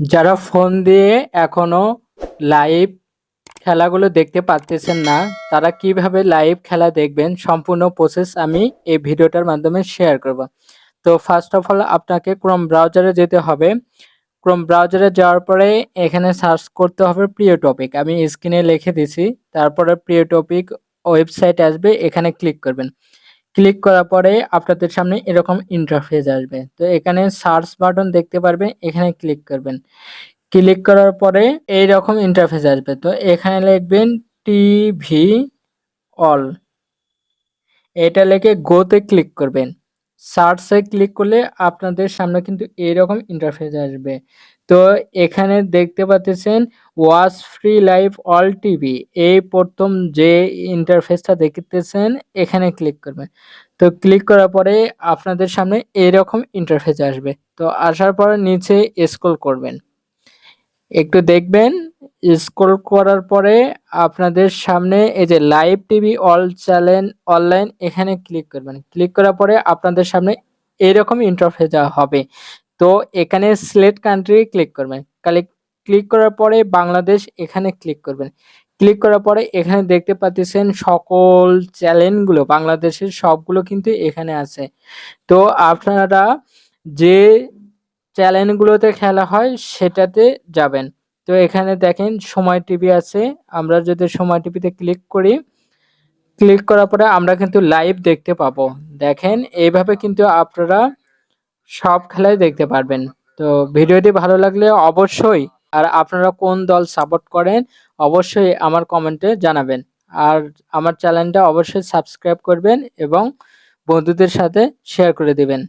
যারা ফোন দিয়ে এখনো লাইভ খেলাগুলো দেখতে পারতেছেন না, তারা কিভাবে লাইভ খেলা দেখবেন সম্পূর্ণ প্রসেস আমি এই ভিডিওটার মাধ্যমে শেয়ার করব। তো ফার্স্ট অফ অল আপনাকে ক্রোম ব্রাউজারে যেতে হবে। ক্রোম ব্রাউজারে যাওয়ার পরে এখানে সার্চ করতে হবে প্রিয় টপিক, আমি স্ক্রিনে লিখে দিছি। তারপরে প্রিয় টপিক ওয়েবসাইট আসবে, এখানে ক্লিক করবেন। ক্লিক করার পরে আপনাদের সামনে এরকম ইন্টারফেস আসবে। তো এখানে সার্চ বাটন দেখতে পারবেন, এখানে ক্লিক করবেন। ক্লিক করার পরে এইরকম ইন্টারফেস আসবে। তো এখানে লিখবেন টিভি অল, এটা লিখে গোতে ক্লিক করবেন। সার্চে ক্লিক করলে আপনাদের সামনে কিন্তু এইরকম ইন্টারফেস আসবে। তো এখানে দেখতে পাচ্ছেন watch free live all TV, এই প্রথম যে ইন্টারফেসটা দেখতেছেন এখানে ক্লিক করবেন। তো ক্লিক করার পরে আপনাদের সামনে এইরকম ইন্টারফেস আসবে। তো আসার পর নিচে স্ক্রল করবেন, একটু দেখবেন। স্ক্রল করার পরে আপনাদের সামনে এই যে live TV all channel online, এখানে ক্লিক করবেন। ক্লিক করার পরে আপনাদের সামনে এরকম ইন্টারফেস হবে। তো এখানে সিলেক্ট কান্ট্রি ক্লিক করবেন। ক্লিক করার পরে বাংলাদেশ এখানে ক্লিক করবেন। ক্লিক করার পরে এখানে দেখতে পাচ্ছেন সকল চ্যানেলগুলো বাংলাদেশের সবগুলো কিন্তু এখানে আছে। তো আপনারা যে চ্যানেলগুলোতে খেলা হয় সেটাতে যাবেন। তো এখানে দেখেন সময় টিভি আছে, আমরা যদি সময় টিভিতে ক্লিক করি, ক্লিক করার পরে আমরা কিন্তু লাইভ দেখতে পাবো। দেখেন এইভাবে কিন্তু আপনারা সব খেলাই দেখতে পারবেন। তো ভিডিওটি ভালো লাগলে অবশ্যই, আর আপনারা কোন দল সাপোর্ট করেন অবশ্যই আমার কমেন্টে জানাবেন। আর আমার চ্যানেলটা অবশ্যই সাবস্ক্রাইব করবেন এবং বন্ধুদের সাথে শেয়ার করে দিবেন।